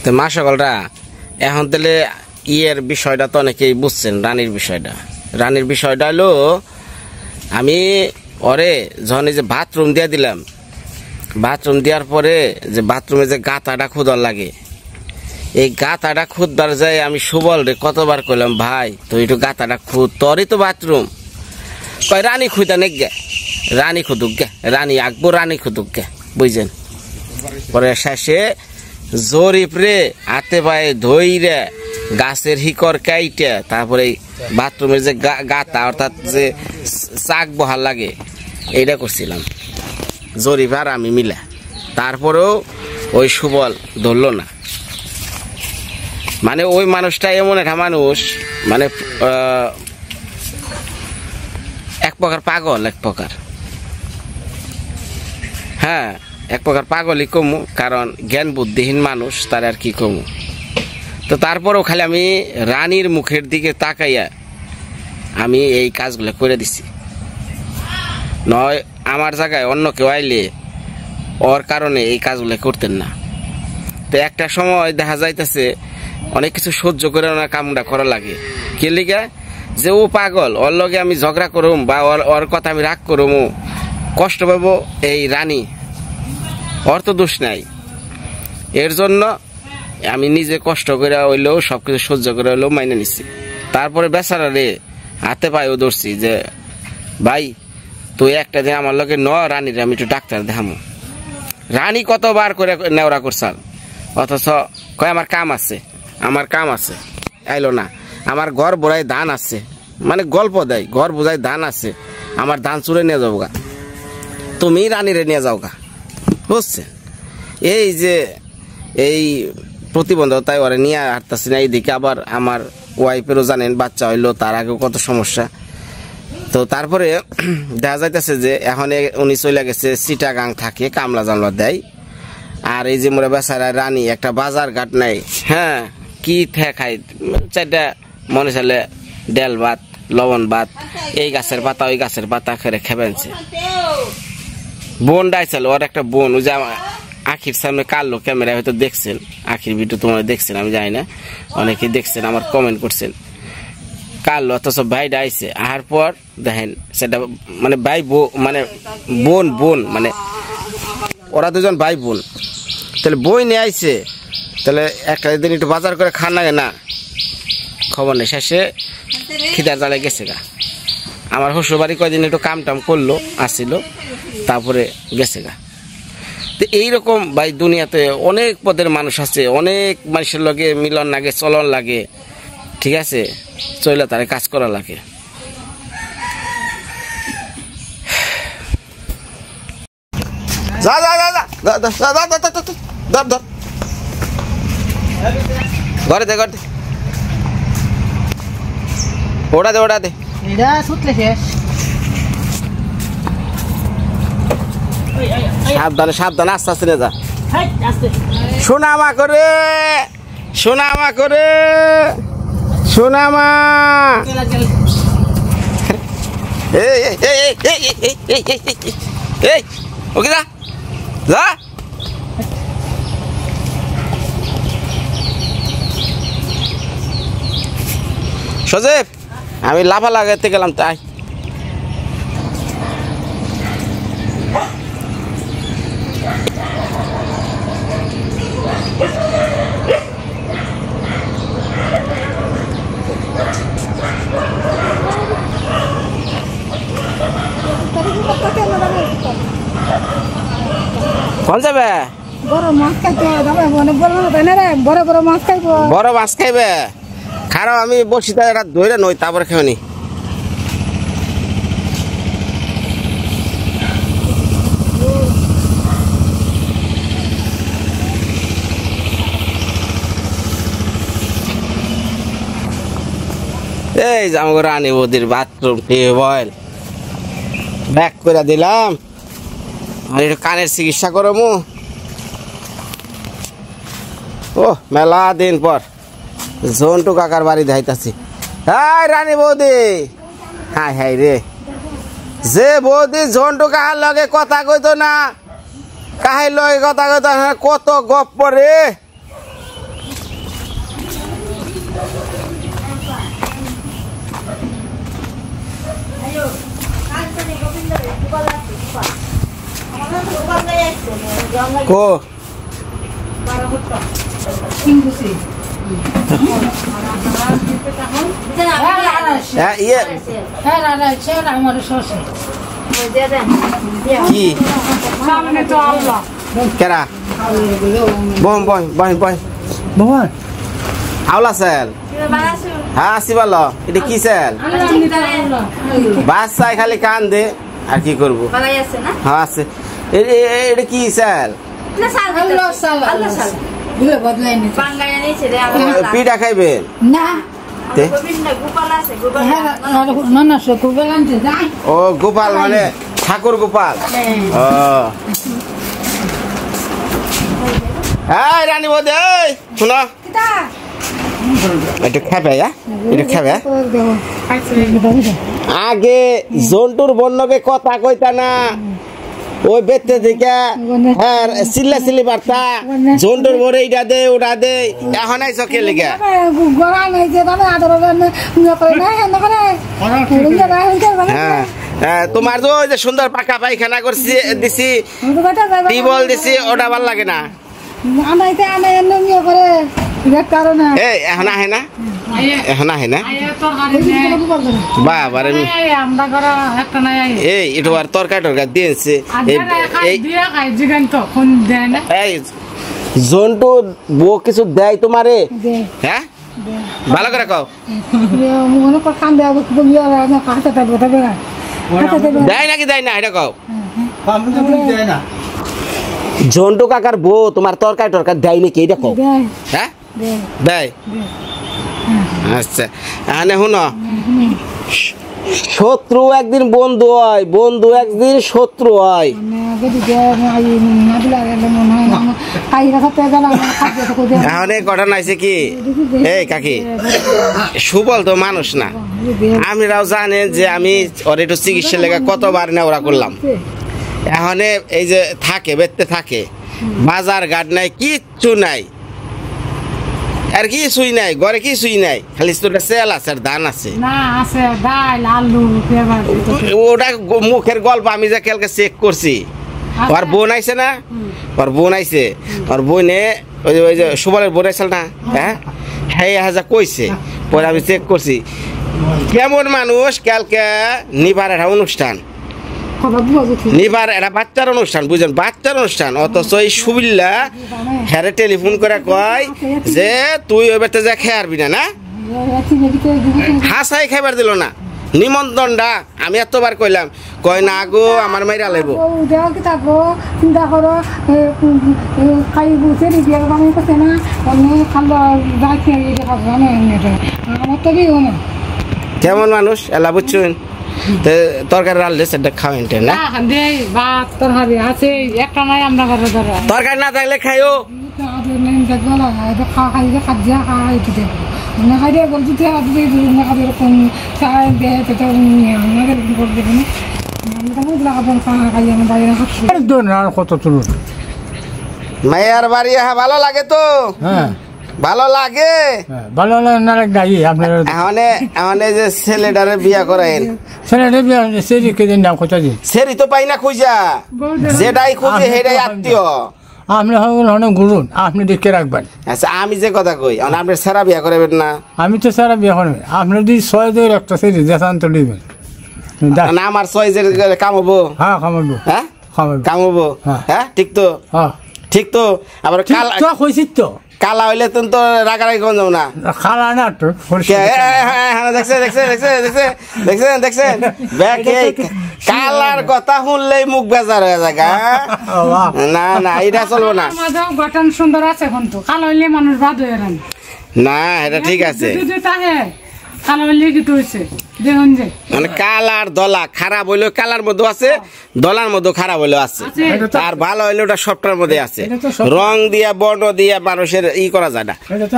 তো মা সকলরা এখন তাহলে ইয়ের বিষয়টা তো অনেকেই বুঝছেন। রানীর বিষয়টা হলো আমি ওরে যখন এই যে বাথরুম দিয়ে দিলাম, বাথরুম দেওয়ার পরে যে বাথরুমে যে গাতাটা খুদার লাগে, এই গাতাটা খুদবার যায় আমি সুবল রে কতবার কইলাম, ভাই তুই একটু গাতাটা খুদ, তোরই তো বাথরুম। কয় রানী খুদা নেক গে, রানী খুদুক গে, রানী আঁকবো, রানী খুদুক গে, বুঝছেন। পরে শেষে জরিপ রে হাতে পায়ে ধইরে গাছের হিকর কাইটে তারপরে বাথরুমের যে গাতা অর্থাৎ যে চাক বহাল লাগে এইটা করছিলাম জরিপ আর আমি মিলে। তারপরেও ওই সুবল ধরল না। মানে ওই মানুষটা এমন একটা মানুষ, মানে এক প্রকার পাগল, এক প্রকার, হ্যাঁ এক প্রকার পাগলই কমু, কারণ জ্ঞান বুদ্ধিহীন মানুষ, তার আর কি কমু। তো তারপরেও খালি আমি রানীর মুখের দিকে তাকাইয়া আমি এই কাজগুলো করে দিছি। নয় আমার জায়গায় অন্য কেউ আইলে ওর কারণে এই কাজগুলো করতেন না। তো একটা সময় দেখা যাইতেছে অনেক কিছু সহ্য করে ওনার কামটা করা লাগে, কে লিগা যে ও পাগল, ওর লগে আমি ঝগড়া করুম বা ওর কথা আমি রাগ করুম, কষ্ট পাবো এই রানী, ওর তো দোষ নাই। এর জন্য আমি নিজে কষ্ট করে হইলেও সবকিছু সহ্য করে হইলেও মাইনে নিচ্ছি। তারপরে বেচারা রে হাতে পায়েও ধরছি যে ভাই তুই একটা দিন আমার লগে রানীর আমি একটু ডাক্তার দেখামো। রানী কতবার করে নেওয়া করছাল, অথচ কয় আমার কাম আছে, আমার কাম আছে, আইলো না। আমার ঘর বোঝাই ধান আছে, মানে গল্প দেয় ঘর বোঝাই ধান আছে, আমার ধান চুরে নিয়ে যাবো গা, তুমি রানীরে নিয়ে যাও গা, বুঝছেন। এই যে এই প্রতিবন্ধকতায় ওরা নিয়ে হাঁটতেছি না, এইদিকে আবার আমার ওয়াইফেরও জানেন বাচ্চা হইলো, তার আগেও কত সমস্যা। তো তারপরে দেখা যাইতেছে যে এখন উনি চলে গেছে চিটাগাং থাকে, কামলা জামলা দেয়। আর এই যে মোরা বেচারা রানী একটা বাজার ঘাট নাই, হ্যাঁ কি খাই, চারটা মনে চাইলে ডাল ভাত, লবণ ভাত, এই গাছের পাতা ওই গাছের পাতা খেয়ে খেবেনছে। বোন ডাইছিল, ওর একটা বোন, ওই যে আখির সামনে কালো ক্যামেরা হয়তো দেখছেন, আখির ভিডিও তোমরা দেখছেন আমি জানি না, অনেকেই দেখছেন, আমার কমেন্ট করছেন কালো, অথচ ভাই ডাইছে। আহার পর দেখেন সেটা মানে ভাই মানে বোন মানে ওরা দুজন ভাই বোন, তাহলে বই নিয়ে আইছে, তাহলে একটা দিন একটু বাজার করে খান লাগে না, খবর নেই। শেষে খিদার জ্বালায় গেছে গা। আমার শ্বশুর বাড়ি কয়দিন একটু কাম টাম করলো, আসছিল, তারপরে গেছে গা। তো এইরকম ভাই দুনিয়াতে অনেক পদের মানুষ আছে, অনেক মানুষের লগে মিলন লাগে, চলন লাগে, ঠিক আছে, চলে তারে কাজ করা লাগে। যা যা যা যা ধর ধর ঘরে দে, ঘরে দে, ওটা দে, ওটা দে, সাবধানে সাবধানে, আস্তে আস্তে নিয়ে যা। সোনামা করে, সোনামা করে, সোনামা, এই ওকে যা যা। সজীব আমি লাফা লাগাইতে গেলাম, তাই কোন যাবে? বড় মাছ খাইবে, খারাপ আমি বসি ধরে নই, তারপরে খেয়ে নি। এই যে আমার রানী বৌদির বাথরুম টিউবওয়েল ব্যাক করে দিলাম, আর একটু কানের চিকিৎসা করবো। ও মেলা দিন পর জন্টু কাকার বাড়ি দেখাইতাছি। হাই রানী বৌদি, হাই হাই রে, যে বৌদি জন্টু কাহার লগে কথা কইতো না, কাহার লগে কথা কইতো না, কত গপ্প রে, কো ইয়ে কি কেরা বম বয় বয় বয় বয় আওলা স্যার হ্যাঁ আসি ভালো এটা কি স্যার বাচ্চায় খালি কান দে আর কি করবো হ্যাঁ আছে এটা কি স্যার পিঠা খাইবেন না ও গোপাল মানে ঠাকুর গোপাল ও রানী বৌদি শুনো এটা খাবে এটা খাবে আগে জন্তুর বন্যকে কথা কইতা না ওই বেতে থেকে হ্যাঁ চিল্লা চিল্লি বার্তা জন্তুর বড় এইটা দে ওটা দে এখন আইস কে লিখে হ্যাঁ তোমার যে সুন্দর পাকা পায়খানা করছি দিছি টিবল দিছি ওটা ভাল লাগে না এখন আহে না এখন আহে না বাবারে এই এটা আর তরকারি টরকারি দিয়েছে জন্টু বউ কিছু দেয় তোমারে হ্যাঁ ভালো করে কও দেয় নাকি দেয় না এটা কও জন্টু কাকার বউ তোমার তরকারি টরকারি দেয় নাকি এটা কও হ্যাঁ দেয় আচ্ছা এখানে শুনো শত্রু একদিন বন্ধু হয় বন্ধু একদিন শত্রু হয় এখন এই ঘটনা আছে কি এই কাকি সুবল তো মানুষ না আমরাও জানেন যে আমি ওর একটু চিকিৎসা লেগে কতবার নেওয়া করলাম এখন এই যে থাকে বেতে থাকে বাজার ঘাট নাই কিচ্ছু নাই আর কিছুই নাই ঘরে কিছুই নাই খালি তোটা সেল আছে আর ধান আছে ওটা মুখের গল্প আমি যে কালকে চেক করছি ওর বোন আইছে না ওর বোন আইছে ওর বোনে ওই যে সুবলের বোন আইছিল না হ্যাঁ হ্যাঁ যা কইছে পরে আমি চেক করছি কেমন মানুষ কালকে নিবার একটা অনুষ্ঠান নিবার এটা বাচ্চার অনুষ্ঠান বুঝলেন বাচ্চার অনুষ্ঠান অথচ এই সুবিল্লা হ্যাঁ টেলিফোন করে কয় যে তুই ওই বাড়িতে যা খেয়ে আসবি না হাসাই খাইবার দিল না নিমন্ত্রণটা আমি এতবার কইলাম কয় না গো আমার মাইরা লাইব কেমন মানুষ এলা বুঝছেন তরকারি রাখলে সেটা খাওয়েন না তরকারি না থাকলে খাইও মায়ের বাড়ি ভালো লাগে তো ভালো লাগে ভালো না লাগে আপনার এখন যে ছেলেটারে বিয়া করেন ছেলেটার বিয়া সেরি কেদিন নাম কোথা দিয়ে সেরি তো পাই না খুঁজা যেটাই খুঁজে সেটাই আত্মীয় আপনি অনেক গুরুন আপনি দেখে রাখবেন আচ্ছা আমি যে কথা কই আপনি সারা বিয়া করবেন না আমি তো সারা বিয়া করবেন আপনি যদি 6 দের একটা সেরি দেখান তো দিবেন না আমার 6 দের কামাবো হ্যাঁ কামাবো হ্যাঁ কামাবো হ্যাঁ ঠিক তো ঠিক তো আবার কালা কইছিস তো কালা হইলে তুমি তো রাগারাগি কোন যাও না খালা না তো দেখছেন কালার কথা শুনলেই মুখ বেজার হয়ে যায় না না এটা চলবো না গঠন সুন্দর আছে কিন্তু কালো হইলে মানুষ বাদ হয়ে না এটা ঠিক আছে মানে কালার দলা খারাপ হইলেও কালার মধ্যে আছে দলার মধ্যে খারাপ হইলেও আছে আর ভালো হইলে ওটা সবটার মধ্যে আছে রং দিয়া বর্ণ দিয়া মানুষের ই করা যায় না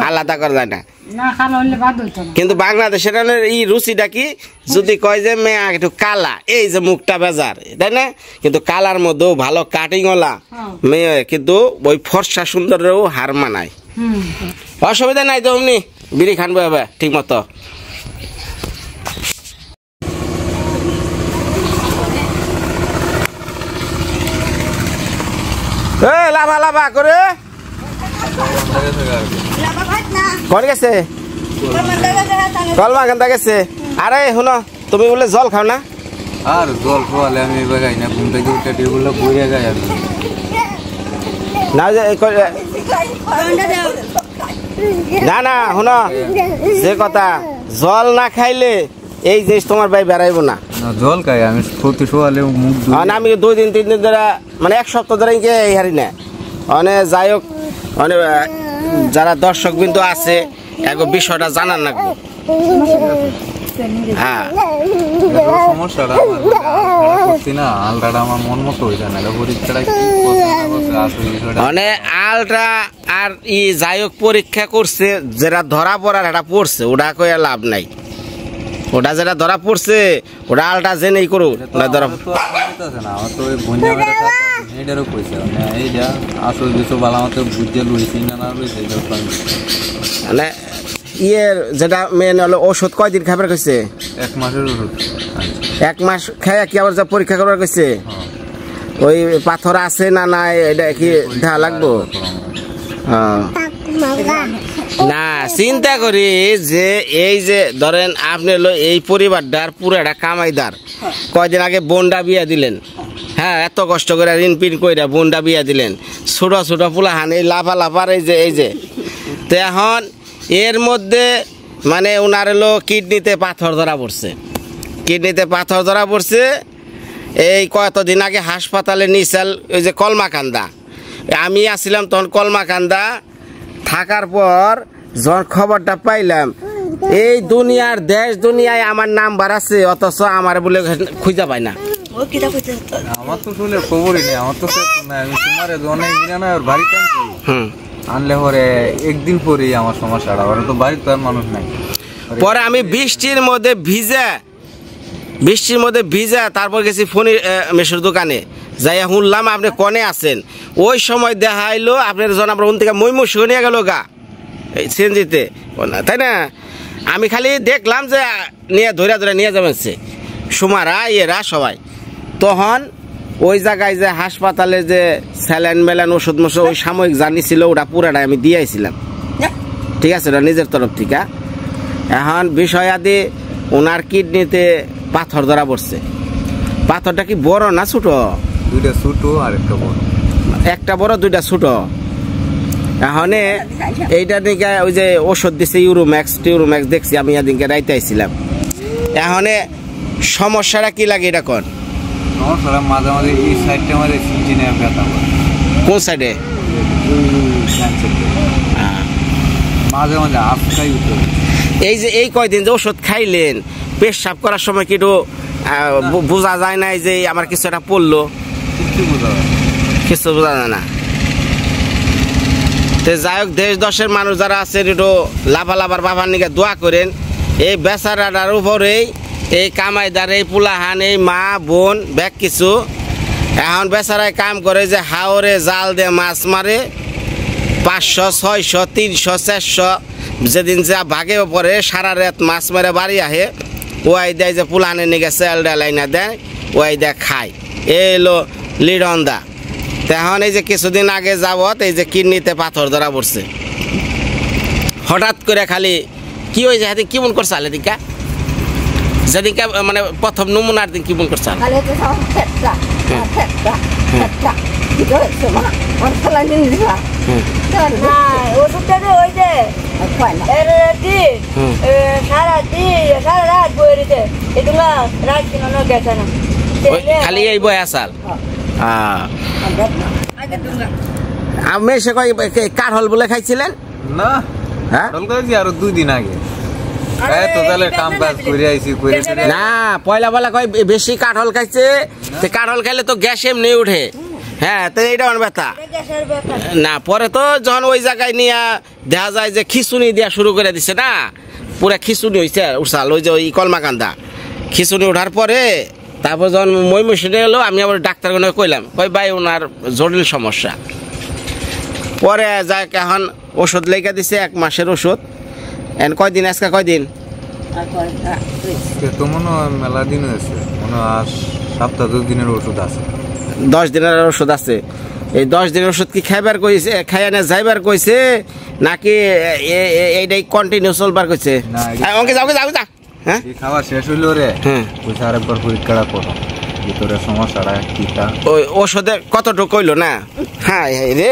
আলাদা করা যায় না কিন্তু বাংলাদেশের এই রুচিটা কি যদি কয় যে মেয়ে একটু কালা এই যে মুখটা বেজার তাই না কিন্তু কালার মধ্যেও ভালো কাটিং ওলা মেয়ে কিন্তু ওই ফর্সা সুন্দরেও হার মানায় অসুবিধা নাই তো অমনি বিড়ি খানবো ঠিক মতো লাভা করে কোন গেছে কলমা কান্দা গেছে। আরে শুনো তুমি বলে জল খাও না? আর জল খাওয়ালে আমি এবার খাই না, ঘুম থেকে উঠে টেবিলটা বইয়া যায় আর না না না শুনো যে কথা, জল না খাইলে এই জিনিস তোমার ভাই বেড়াইব না। জল খাই আমি প্রতি শোয়ালে মুখ আমি 2 দিন 3 দিন ধরে মানে 1 সপ্তাহ ধরে এই হারি না অনেক যাই হোক অনেক যারা দর্শক বিন্দু আছে এক বিষয়টা জানার লাগবে। হ্যাঁ সমস্যাটা করছি না, আলটাটা আমার মন মতো হইছে না, পরীক্ষাটা মানে আলটা আর ই যাই হোক পরীক্ষা করছে, যেটা ধরা পড়ার এটা পড়ছে ওটা কয়ে লাভ নাই। ওটা যেটা ধরা পড়ছে ওটা আলটা জেনেই করুক না ধরা না। আমার তো ওই বন্যা এইটারও কইছে এইটা আসল কিছু ভালো মতো বুঝে লইছি না না লইছে মানে ইয়ের যেটা মেন হলো ওষুধ কয়দিন খাবার কইছে? 1 মাসের ওষুধ। 1 মাস খায় কি আবার যা পরীক্ষা করবার কইছে? ওই পাথর আছে না নাই এটা কি দেখা লাগবো? না চিন্তা করি যে এই যে ধরেন আপনি হলো এই পরিবারটার পুরাটা কামাইদার, কয়দিন আগে বোনটা বিয়া দিলেন, হ্যাঁ এত কষ্ট করে ঋণ পিন কইরা বোনটা বিয়া দিলেন, ছোট ছোট পোলাহান এই লাফা লাফার এই যে তো এখন এর মধ্যে মানে ওনার হলো কিডনিতে পাথর ধরা পড়ছে। কিডনিতে পাথর ধরা পড়ছে এই কতদিন আগে হাসপাতালে নিয়েছিল ওই যে কলমাকান্দা। আমি আসছিলাম তখন কলমাকান্দা, থাকার পর যখন খবরটা পাইলাম এই দুনিয়ার দেশ দুনিয়ায় আমার নাম্বার আছে অথচ আমার বলে খুঁজে পাই না। আমার তো শুনে খবরই নেই, আমার তো আমি তোমার অনেক দিন না ওর বাড়িতে আনলে পরে একদিন পরেই আমার সমস্যাটা, ওরা তো বাড়িতে আর মানুষ নাই। পরে আমি বৃষ্টির মধ্যে ভিজা তারপর গেছি ফোনের মেশোর দোকানে যাইয়া শুনলাম আপনি কনে আছেন। ওই সময় দেখা এলো আপনার জন আমরা ওন থেকে মইমুসিং নিয়ে গেল গা সিএনজিতে, তাই না? আমি খালি দেখলাম যে নিয়ে ধরে নিয়ে যাবেছে সুমারা ইয়েরা সবাই। তখন ওই জায়গায় যে হাসপাতালে যে স্যালাইন মেলান ওষুধ মশো ওই সাময়িক জানিছিল ওটা পুরাটাই আমি দিয়ে আইছিলাম, ঠিক আছে ওটা নিজের তরফ থেকে। এখন বিষয় আদি ওনার কিডনিতে পাথর ধরা পড়ছে। পাথরটা কি বড় না ছোট? 2টা ছোট আর একটা বড়। একটা বড় 2টা ছোট। এখন এইটা দিকে ওই যে ওষুধ দিছে ইউরোম্যাক্স দেখছি আমি এদিনকে রাইতে আইছিলাম। এখন সমস্যাটা কি লাগে এটা কোন? সমস্যাটা মাঝে মাঝে এই সাইডটা মাঝে সিনজিনে ব্যথা করে। কোন সাইডে? মাঝে মাঝে আফকাই উঠে। এই যে এই কয়দিন যে ওষুধ খাইলেন পেশাব করার সময় কিন্তু বোঝা যায় না যে আমার কিছু একটা পড়লো? কিছু বোঝা যায় না। তো যাই হোক দেশ দশের মানুষ যারা আছে একটু লাভার বাবার নিকে দোয়া করেন। এই বেচারাটার উপরেই এই কামাইদার এই পুলাহান এই মা বোন ব্যাগ কিছু এখন বেচারায় কাম করে যে হাওরে জাল দিয়ে মাছ মারে 500 600 300 400 যেদিন যা ভাগে পরে সারা রাত মাছ মেরে বাড়ি আহে ওয়াই দেয় যে পুলাহানে নিকে চেল ডালাইনা দেয় ওয়াই দেয় খায়। এই এলো লিডন্দা। তখন এই যে কিছুদিন আগে যাবত এই যে কিডনিতে পাথর ধরা পড়ছে। হঠাৎ করে খালি কি হয়েছে সেদিন কি মন করছে আলেদিকা যেদিনকে মানে প্রথম নমুনার দিন কি মন করছে খালি এই বই আসাল আমি সে কাঠল বলে খাইছিলেন না? হ্যাঁ আরো 2 দিন আগে না পয়লা বলা কয় বেশি কাঠল খাইছে। কাঠল খাইলে তো গ্যাস এমনি উঠে, হ্যাঁ তো এইটা আমার ব্যথা না। পরে তো যখন ওই জায়গায় নিয়ে দেখা যায় যে খিচুনি দেওয়া শুরু করে দিছে না, পুরা খিচুনি হয়েছে উঠাল ওই যে ওই কলমাকান্দা খিচুনি ওঠার পরে তারপর যখন মইমুসিংহে এলো আমি আবার ডাক্তার কইলাম কই ভাই ওনার জটিল সমস্যা। পরে যাক এখন ওষুধ লেগে দিছে 1 মাসের ওষুধ। এন কয়দিন আজকে কয়দিন তো মনে হয় মেলা দিন হয়েছে, মনে হয় 7-10 দিনের ওষুধ আছে। 10 দিনের ওষুধ আছে। এই 10 দিনের ওষুধ কি খাইবার কইছে, খাইয়া না যাইবার কইছে, নাকি এইটাই কন্টিনিউ চলবার কইছে? ওকে যাও যাও যা। হ্যাঁ খাওয়া শেষ হইলো রে, কইছে আরেকবার পরীক্ষা করো ভিতরে সমস্যাটা কিটা। ওই ওষুধে কতটুকু কইলো না? হ্যাঁ রে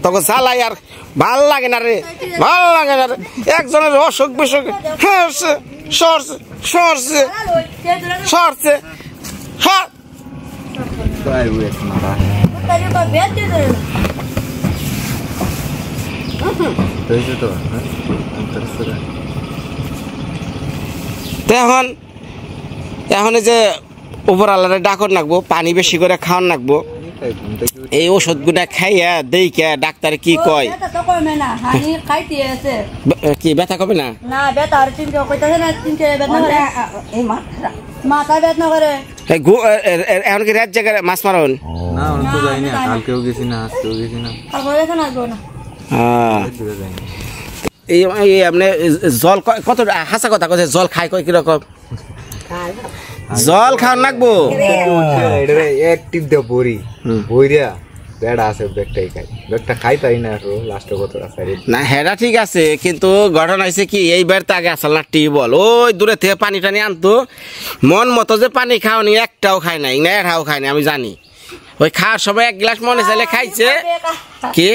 তখন চালাই আর ভাল লাগে না রে, ভাল লাগে না রে। একজনের অসুখ বিসুখ সরছে সরছে সরছে সরছে হ্যাঁ এখন এখন এই যে উপর আল্লাহরে ডাকর নাকবো, পানি বেশি করে খাওয়ান নাকবো। এই ওষুধগুলা খাইয়া দেইকা ডাক্তার কি কয়? কি ব্যথা কমে না? এখন কি রাত জায়গায় মাছ মারন? এই আপনি জল কত হাসা কথা কছে, জল খাই কয় কিরকম? জল খাওয়ান লাগবো। এক টিপ দে বড়ি বইরা বেড়া আছে ব্যাগটাই খাই, ব্যাগটা খাই তাই না লাস্টে কত আছে না। হেডা ঠিক আছে, কিন্তু ঘটনা হয়েছে কি এইবার তো আগে আসল না টিউবওয়েল, ওই দূরে থেকে পানি টানি আনতো, মন মতো যে পানি খাওয়ানি একটাও খায় নাই, না এটাও খায় না আমি জানি। ওই খাওয়ার সময় 1 গ্লাস মনে চাইলে খাইছে কি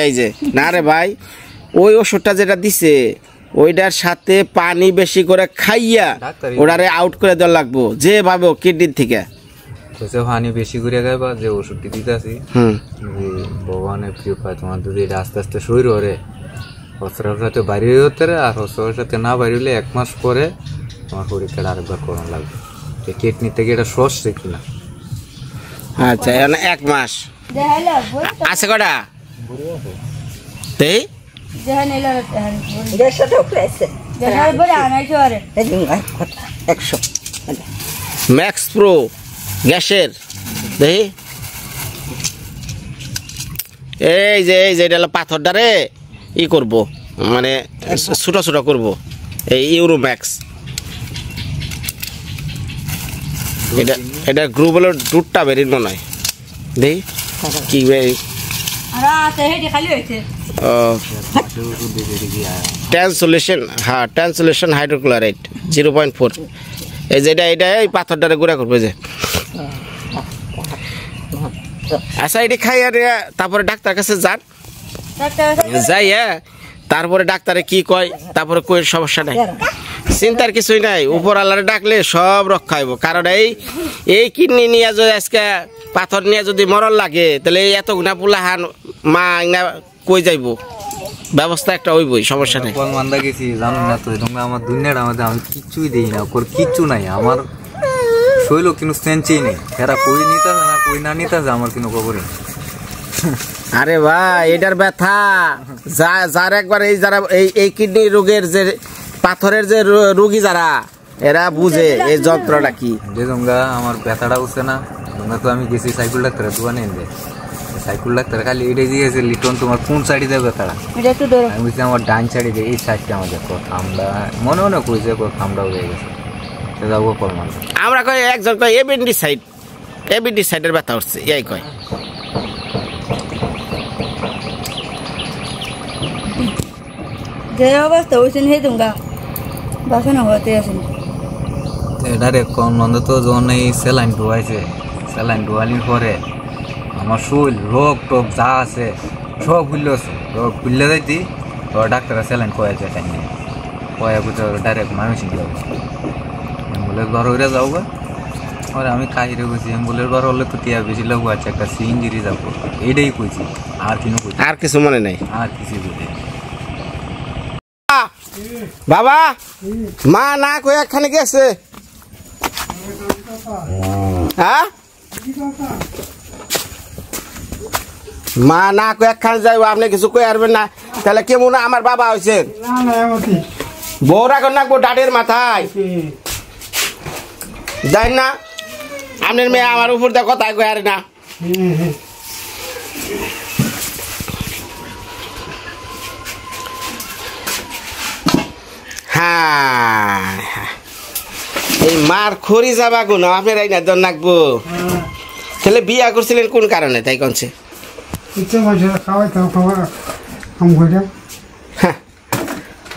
এই যে না রে ভাই, ওই ওষুধটা যেটা দিছে ওইটার সাথে পানি বেশি করে খাইয়া ওটারে আউট করে দেওয়া লাগবো যেভাবে কিডনির থেকে। পানি বেশি করে খাইবা, যে ওষুধটি দিতেছি ভগবানের কৃপা তোমার যদি আস্তে আস্তে শরীর হরে হসপিটাল সাথে বাইরে হতে রে, আর হসপিটাল সাথে না বাইরে হলে 1 মাস পরে তোমার পরীক্ষাটা আরেকবার করানো লাগবে কিডনি থেকে এটা সরছে কিনা। আচ্ছা 1 মাস আছে কটা তেই ম্যাক্স প্রো গ্যাসের দেখি এই যে এটা পাথরটারে ই করব, মানে ছোট ছোট করব, এই ইউরো ম্যাক্স। এটা গ্রুপ হলো দুধটা বেরিয়ে মনে হয়, দেখি কি বেরি ট্রান্সলেশন, হ্যাঁ ট্রান্সলেশন হাইড্রোক্লোরাইড 0.4। এই যে এটা এই পাথরটারে গুঁড়া করবে যে। আচ্ছা এটি খাই আর তারপরে ডাক্তার কাছে যান, যাই তারপরে ডাক্তারে কি কয়, তারপরে কই সমস্যা নাই, চিন্তার কিছুই নাই। উপর আল্লাহরে ডাকলে সব রক্ষা হইব। কারণ এই কিডনি নিয়ে যদি আজকে পাথর নিয়ে যদি মরণ লাগে, তাহলে এত গুণা পুলাহান মা কই যাইব, ব্যবস্থা একটা হইবই, সমস্যা নেই। মান্দা গেছি জানো না তো, তোমরা আমার দুনিয়াটা আমাদের আমি কিচ্ছুই দিই না, ওর কিচ্ছু নাই, আমার শৈল কিন্তু সেন্সই নেই, এরা কই নিতে না কই না নিতে আমার কিন্তু খবরই। আরে ভাই এটার ব্যথা যার একবার এই যারা এই কিডনি রোগের যে পাথরের যে রোগী যারা, এরা বুঝে এই যন্ত্রটা কি। যে তোমরা আমার ব্যথাটা বুঝছে না, তোমরা তো আমি গেছি সাইকেল ডাক্তারের দোকানে এনে, সাইকেল ডাক্তার খালি এটাই দিয়েছে লিটন তোমার কোন সাইডে দেবে ব্যথাটা, আমি বলছি আমার ডান সাইডে দেয়, এই সাইডটা আমাদের আমরা মনে মনে করেছে আমরা হয়ে গেছে যাবো কলমান। আমরা কই একজন কয় এবিডি সাইডের ব্যথা হচ্ছে, এই কয় যে অবস্থা হয়েছেন হে তোমরা বাসনা হতে আসেন এটারে কোন মন্দা তো যখন এই স্যালাইন ঢোয়াইছে, স্যালাইন ঢোয়ালির পরে আমার শরীর রোগ টোগ যা আছে সব খুললেছে, রোগ খুললে যাইতি তো ডাক্তার স্যালাইন কয়েছে খাইনি কয়া বুঝে ডাইরেক্ট মানুষ যাবো অ্যাম্বুলেন্স বার হয়ে যাও গা। আর আমি কাহিরে গেছি অ্যাম্বুলেন্স বার হলে তো টিয়া বেশি লাগবো, আছে একটা সিঞ্জিরি যাবো, এইটাই কইছি আর কিনো কইছি, আর কিছু মনে নাই, আর কিছু বলি বাবা মা না কই একখানে গেছে, হ্যাঁ মা না কই একখানে যাইব, আপনি কিছু কই আসবেন না, তাহলে কেমন আমার বাবা হয়েছে বউরা কর নাকবো ডাটের মাথায় যাই না, আপনার মেয়ে আমার উপর দিয়ে কথা কই আর না। হ্যাঁ এই মার খড়ি যাবা গুণ আপনার এই না দন নাকবো তাহলে বিয়া করছিলেন কোন কারণে তাই কনছে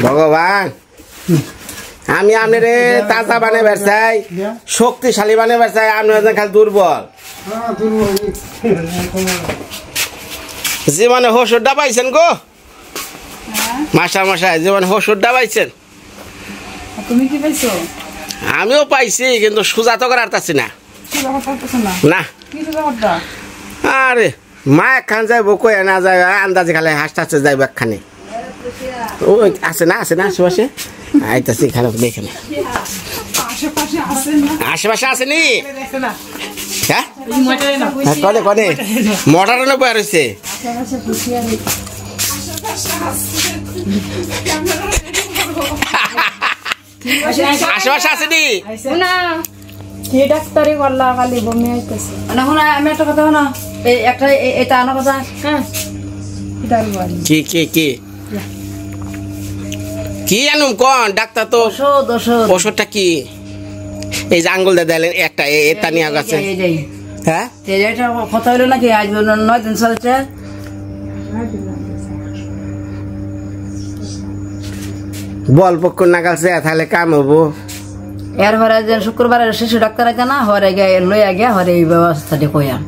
ভগবান আমি আপনার তাজা বানাবার চাই শক্তিশালী বানাবার চাই আপনার খালি দুর্বল জীবনে ওষুধটা পাইছেন গো মাস্টার মশাই জীবনে ওষুধটা পাইছেন তুমি কি পাইছো আমিও পাইছি কিন্তু সোজা তো করার তাছি না না আরে মা একখান যাইব কয়ে না যায় আন্দাজে খালে হাসতে হাসতে যাইব একখানে ও আছে না আশেপাশে আইতাছি খারাপ দেখে না আশেপাশে আসেনি হ্যাঁ কনে কনে মডার্নে বয়া রয়েছে আশেপাশে আসেনি ডাক্তারি করলা খালি বমি আইতেছে আমি একটা কথা না একটা এটা আনা কথা হ্যাঁ কি কি কি কি আনুম কোন ডাক্তার তো ওষুধটা কি এই যে আঙ্গুল দিয়ে দিলেন একটা এটা নিয়ে গেছে হ্যাঁ এটা কথা হইলো নাকি আজ 9 দিন চলছে বল পক্ষর নাগালছে তাহলে কাম হবো এরপরে যে শুক্রবারে শিশু ডাক্তার আছে না হরে গে লইয়া গিয়া হরে এই ব্যবস্থাটি কইয়া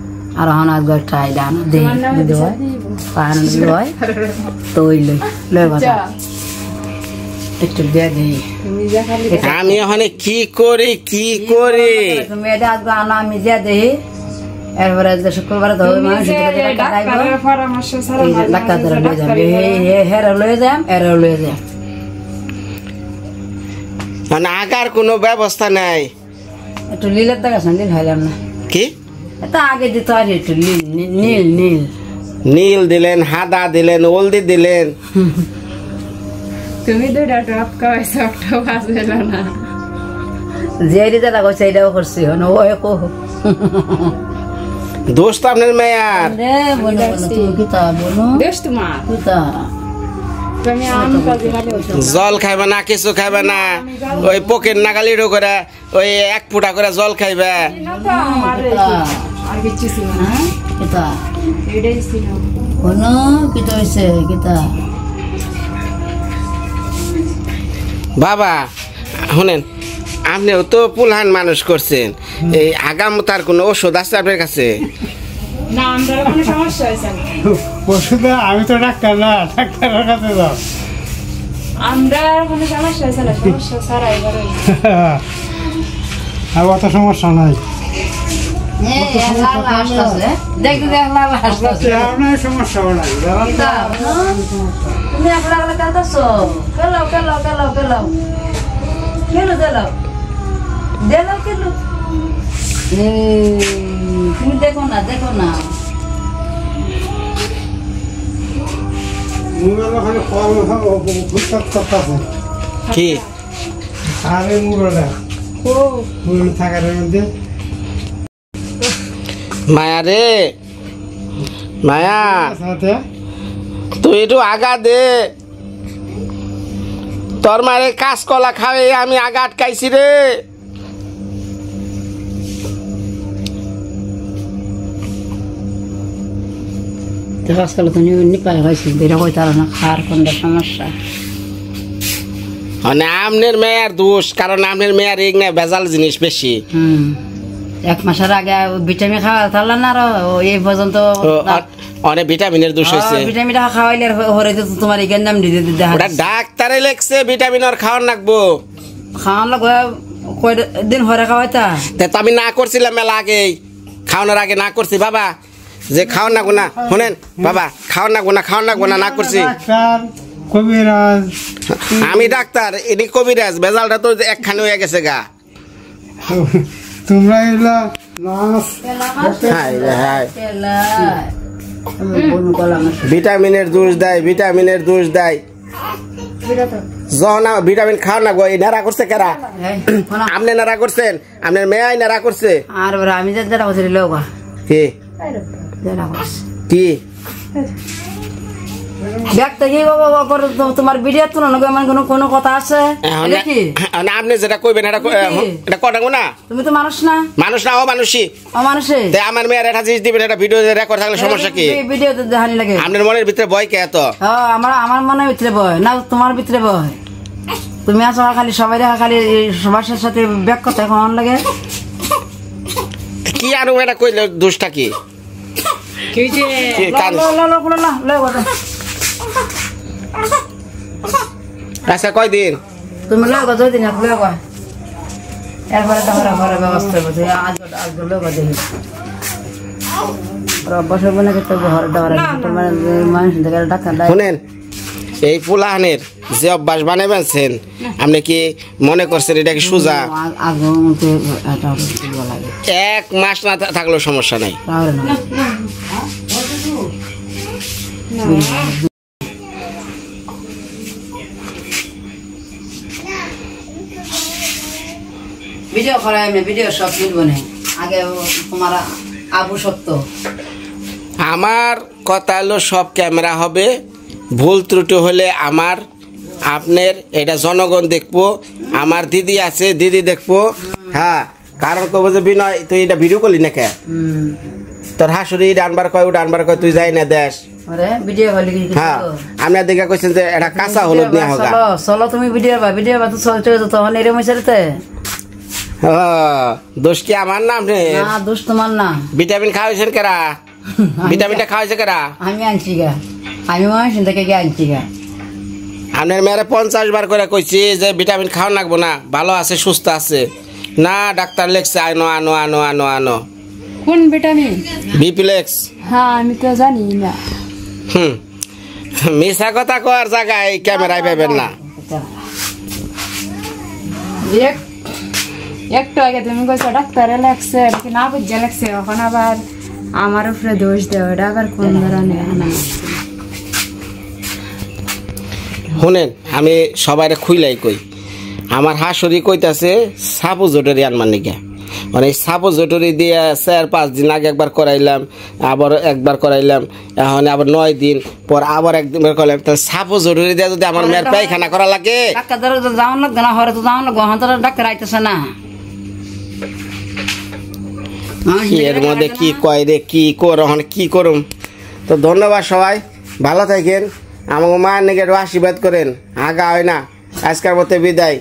আর হন আজ একটা আইডান দে দিদি হয় পান দিদি হয় তো ওই লই বাজা একটু দিয়ে দিই আমি ওখানে কি করি তুমি এটা আজ আনা আমি দিয়ে দেই এরপরে যে শুক্রবারে ধরে মানে ডাক্তার ধরে লই যাবে হেরে লই যাম এরে লই যাম মানে আগার কোনো ব্যবস্থা নাই একটু নীলের দেখাচ্ছেন নীল হাইলাম না কি এটা আগে দিতে আর একটু নীল নীল দিলেন হাদা দিলেন হলদি দিলেন তুমি দুইটা টপ খাওয়াইছো একটা বাজলো না যে যেটা কইছে এটাও করছি ও কো দোস্ত আপনার মেয়ার রে বলো তুমি কিতা বলো দেশ তোমার কিতা তুমি আম কাজে ভালো হইছো জল খাইবে না কিছু খাইবে না ওই পকেট নাগালিরও করে ওই এক ফুটা করে জল খাইবে আর কিছু ছিল না কিতা এটাই ছিল কোনো কিতা হইছে কিতা বাবা শুনেন আপনিও তো পুলহান মানুষ করছেন এই আগামতার কোনো ওষুধ আছে আপনার কাছে না আমরা কোনো সমস্যা হইছে না ওষুধে আমি তো ডাক্তার না ডাক্তারের কাছে যাও আমরা কোনো সমস্যা হইছে না সমস্যা সারাই বড় আর অত সমস্যা নাই আপনার সমস্যা নাই তুমি একলা একলা কালতাছো কেলো তুমি দেখো না কি আরে মুরোটা মুরো থাকার মধ্যে মায়া রে মায়া সাথে তুই একটু আগা দে তোর মারে কাঁচকলা খাওয়াই আমি আগা আটকাইছি রে আজকাল তো নিপায় হয়েছে বেরো কই তার না খাওয়ার কোনটা সমস্যা মানে আপনার মেয়ের দোষ কারণ আপনার মেয়ের এই না ভেজাল জিনিস বেশি এক মাসের আগে ভিটামিন খাওয়া থাকলাম না আর এই পর্যন্ত অনেক ভিটামিনের দোষ হয়েছে ভিটামিন খাওয়াইলে হরে তোমার এই নাম দিতে ওটা ডাক্তারে লেখছে ভিটামিন আর খাওয়ার নাকবো খাওয়ান লাগবে কয় দিন হরে খাওয়াইতা তো আমি না করছিলাম মেলা আগে খাওয়ানোর আগে না করছি বাবা যে খাওয়ার নাকবো না শোনেন বাবা খাওয়ার নাকবো না না করছি কবিরাজ আমি ডাক্তার এটি কবিরাজ ভেজালটা তো একখানে হয়ে গেছে গা তোমরা এলা নাস ভিটামিনের দোষ দেয় যখন ভিটামিন খাওয়া না গো এই নাড়া করছে কারা আপনি নাড়া করছেন আপনার মেয়ে নাড়া করছে আর আমি যেটা করছি লোক কি কি দেখতে কি বাবা করে তোমার ভিডিও তো না মানে কোনো কথা আছে কি আপনি যেটা কইবেন এটা কটাঙ্গো না তুমি তো মানুষ না ও মানুষই অমানুষে আমার মেয়ের একটা জিনিস দিবেন এটা ভিডিও রেকর্ড থাকলে সমস্যা কি ভিডিও দেখানি লাগে আপনার মনের ভিতরে ভয় কে এত আমার মনের ভিতরে ভয় না তোমার ভিতরে ভয় তুমি আছো খালি সবাই খালি সবার সাথে ব্যাক করতে এখন লাগে কি আর এটা কইলে দোষটা কি আচ্ছা কয়দিন তুমি লোক দুই দিন লোক এরপরে তোমার ঘরে ব্যবস্থা করতে আজ লোক দেখি বছর বলে তো ঘর দেওয়ার মানুষ দেখে ডাক্তার শুনেন এই পোলাহানের যে অভ্যাস বানাইবেন আপনি কি মনে করছেন এটা কি সোজা এক মাস না থাকলেও সমস্যা নাই ভিডিও করা ভিডিও সব মিলবো না আগে তোমার আবু সত্য আমার কথা হলো সব ক্যামেরা হবে ভুল ত্রুটি হলে আমার আপনার এটা জনগণ দেখবো আমার দিদি আছে দিদি দেখবো হ্যাঁ কারণ কব যে বিনয় তুই এটা ভিডিও করলি না কে তোর হাসুরি ডানবার কয় ডানবার কয় তুই যাই না দেশ হ্যাঁ আপনি দেখা কইছেন যে এটা কাঁচা হলুদ নিয়ে হোক চলো তুমি ভিডিও তো চলতে তখন এরকম হয়েছে দোষ কি আমার না আপনি দোষ তোমার না ভিটামিন খাওয়াইছেন কেরা ভিটামিনটা খাওয়াইছে কেরা আমি আনছি গা আমি মানুষ থেকে আনছি গা আপনার মেয়েরা 50 বার করে কইছি যে ভিটামিন খাওয়া লাগবো না ভালো আছে সুস্থ আছে না ডাক্তার লেখছে আনো আনো আনো আনো আনো কোন ভিটামিন বিপ্লেক্স হ্যাঁ আমি তো জানি না মিশা কথা কর জায়গায় ক্যামেরায় পাবেন না একটু আগে তুমি কইছো ডাক্তারে লেখছে না বুঝে লেখছে এখন আবার আমার উপরে দোষ দেওয়া এটা আবার কোন ধরনের শুনেন আমি সবাই খুইলাই কই আমার হাসুরি কইতাছে সাপো জোটরি আনমান নিকা মানে সাপো জোটরি দিয়ে 4-5 দিন আগে একবার করাইলাম আবার একবার করাইলাম এখন আবার 9 দিন পর আবার একদিন করলাম তাহলে সাপো জোটরি দিয়ে যদি আমার মেয়ের পায়খানা করা লাগে ডাক্তার যাওয়ান লাগবে না হরে তো যাওয়ান লাগবে এখন তো ডাক্তার আইতেছে না এর মধ্যে কি কয় রে কি করুন কি করুম তো ধন্যবাদ সবাই ভালো থাকেন আমাকে মায়ের নাকি আশীর্বাদ করেন আগা হয় না আজকের মতো বিদায়।